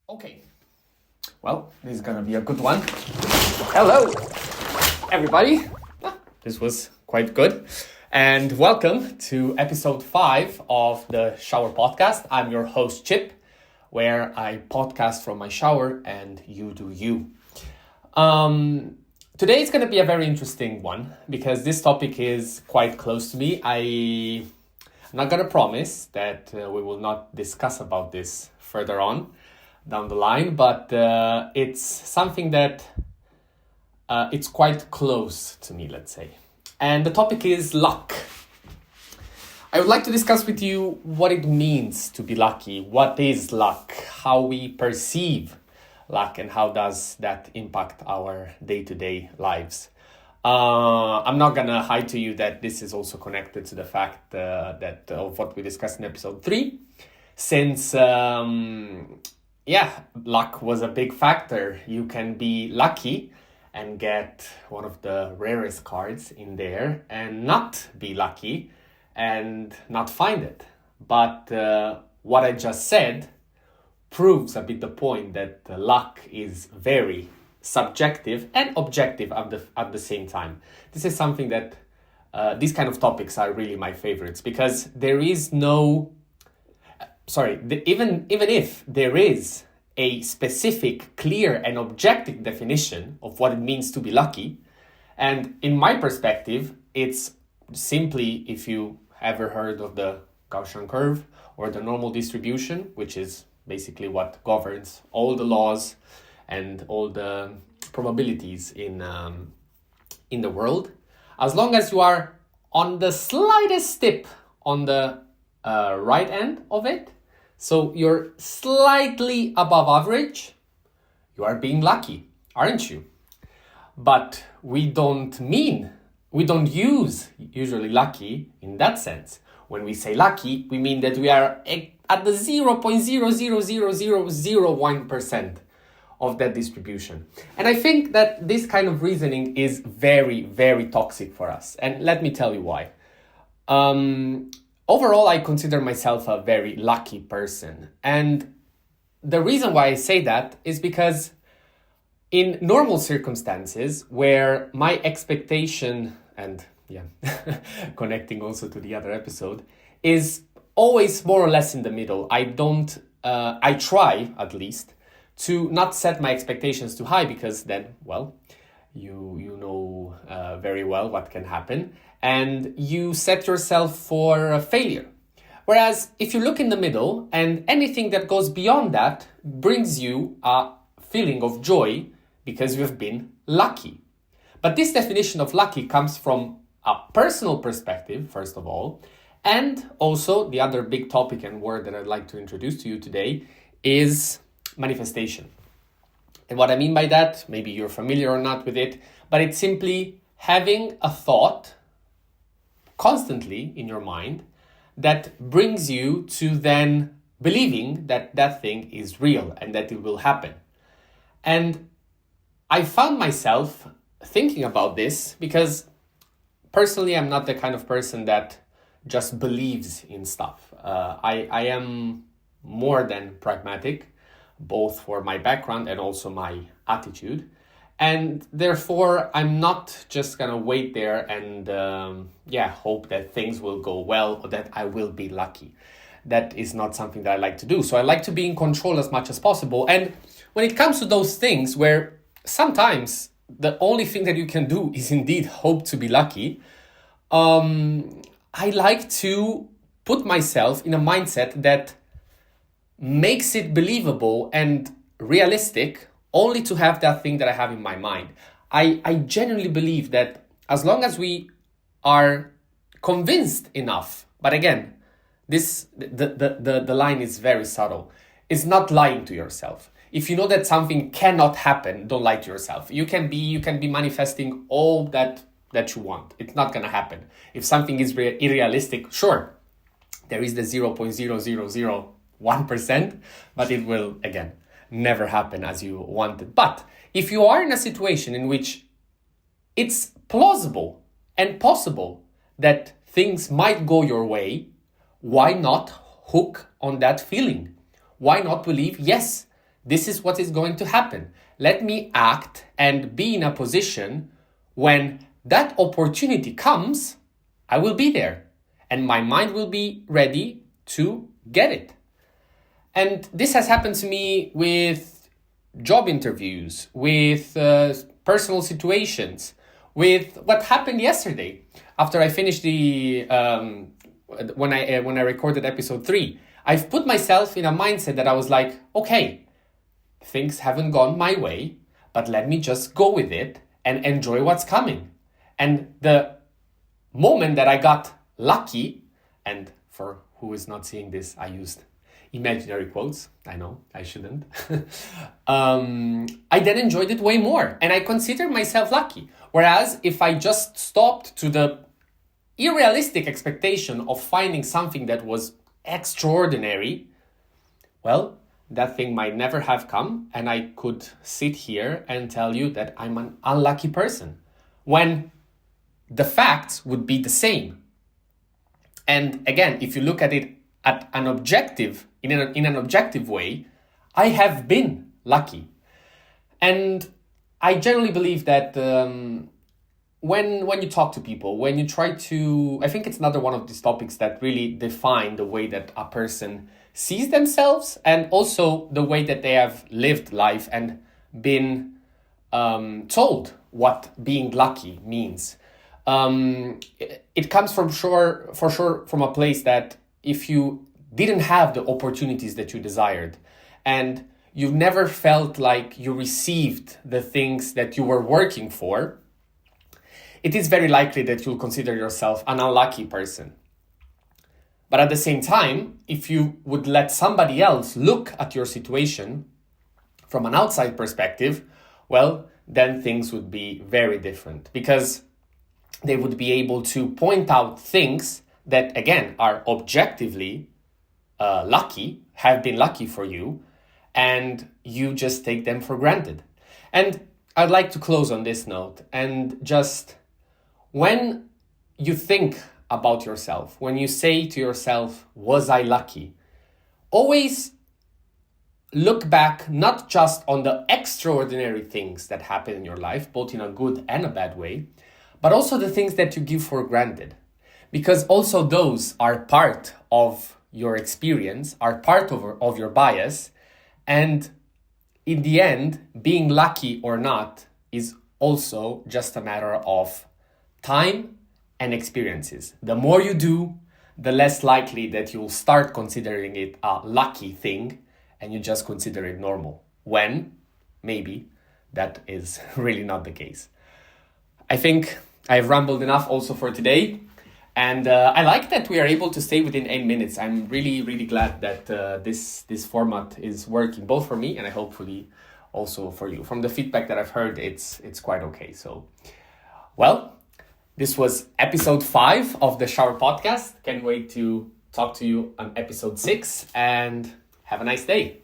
Okay, well, this is gonna be a good one. Hello, everybody. This was quite good. And welcome to episode 5 of the Showerpodcast. I'm your host, Chip, where I podcast from my shower and you do you. Today is going to be a very interesting one because this topic is quite close to me. I'm not going to promise that we will not discuss about this further on down the line, but it's something that it's quite close to me, let's say. And the topic is luck. I would like to discuss with you what it means to be lucky. What is luck? How we perceive luck and how does that impact our day-to-day lives. I'm not going to hide to you that this is also connected to the fact that of what we discussed in episode 3. Since, luck was a big factor. You can be lucky and get one of the rarest cards in there and not be lucky and not find it. But what I just said proves a bit the point that luck is very subjective and objective at the same time. This is something that these kind of topics are really my favorites because there is no even if there is a specific, clear and objective definition of what it means to be lucky, and in my perspective, it's simply, if you ever heard of the Gaussian curve or the normal distribution, which is basically what governs all the laws and all the probabilities in the world, as long as you are on the slightest tip on the right end of it, so you're slightly above average, you are being lucky, aren't you? But we don't use usually lucky in that sense. When we say lucky, we mean that we are at the 0.0000001% of that distribution. And I think that this kind of reasoning is very, very toxic for us. And let me tell you why. Overall, I consider myself a very lucky person. And the reason why I say that is because in normal circumstances where my expectation, and connecting also to the other episode, is always more or less in the middle. I try at least to not set my expectations too high because then, well, you know very well what can happen and you set yourself for a failure. Whereas if you look in the middle and anything that goes beyond that brings you a feeling of joy because you have been lucky. But this definition of lucky comes from a personal perspective, first of all, and also the other big topic and word that I'd like to introduce to you today is manifestation. And what I mean by that, maybe you're familiar or not with it, but it's simply having a thought constantly in your mind that brings you to then believing that that thing is real and that it will happen. And I found myself thinking about this because personally, I'm not the kind of person that just believes in stuff. I am more than pragmatic, both for my background and also my attitude. And therefore, I'm not just going to wait there and hope that things will go well or that I will be lucky. That is not something that I like to do. So I like to be in control as much as possible. And when it comes to those things where sometimes the only thing that you can do is indeed hope to be lucky, I like to put myself in a mindset that makes it believable and realistic only to have that thing that I have in my mind. I genuinely believe that as long as we are convinced enough, but again, the line is very subtle. It's not lying to yourself. If you know that something cannot happen, don't lie to yourself. You can be manifesting all that you want. It's not going to happen. If something is unrealistic, sure, there is the 0.0001%, but it will, again, never happen as you wanted. But if you are in a situation in which it's plausible and possible that things might go your way, why not hook on that feeling? Why not believe, yes, this is what is going to happen. Let me act and be in a position when that opportunity comes, I will be there and my mind will be ready to get it. And this has happened to me with job interviews, with personal situations, with what happened yesterday after I finished the when I recorded episode 3. I've put myself in a mindset that I was like, okay, things haven't gone my way, but let me just go with it and enjoy what's coming. And the moment that I got lucky, and for who is not seeing this, I used imaginary quotes. I know I shouldn't. I then enjoyed it way more and I consider myself lucky. Whereas if I just stopped to the unrealistic expectation of finding something that was extraordinary, well, that thing might never have come and I could sit here and tell you that I'm an unlucky person when the facts would be the same. And again, if you look at it at an objective, in an objective way, I have been lucky. And I generally believe that when you talk to people, when you try to, I think it's another one of these topics that really define the way that a person sees themselves and also the way that they have lived life and been told what being lucky means. It comes for sure from a place that if you didn't have the opportunities that you desired and you've never felt like you received the things that you were working for, it is very likely that you'll consider yourself an unlucky person. But at the same time, if you would let somebody else look at your situation from an outside perspective, well, then things would be very different because they would be able to point out things that, again, are objectively lucky, have been lucky for you, and you just take them for granted. And I'd like to close on this note and just, when you think about yourself, when you say to yourself, was I lucky? Always look back not just on the extraordinary things that happen in your life, both in a good and a bad way, but also the things that you give for granted. Because also those are part of your experience, are part of your bias. And in the end, being lucky or not is also just a matter of time and experiences. The more you do, the less likely that you'll start considering it a lucky thing and you just consider it normal, when maybe that is really not the case. I think I've rambled enough also for today. And I like that we are able to stay within 8 minutes. I'm really, really glad that this format is working both for me and hopefully also for you. From the feedback that I've heard, it's quite okay. So, well, this was episode 5 of the Shower Podcast. Can't wait to talk to you on episode 6 and have a nice day.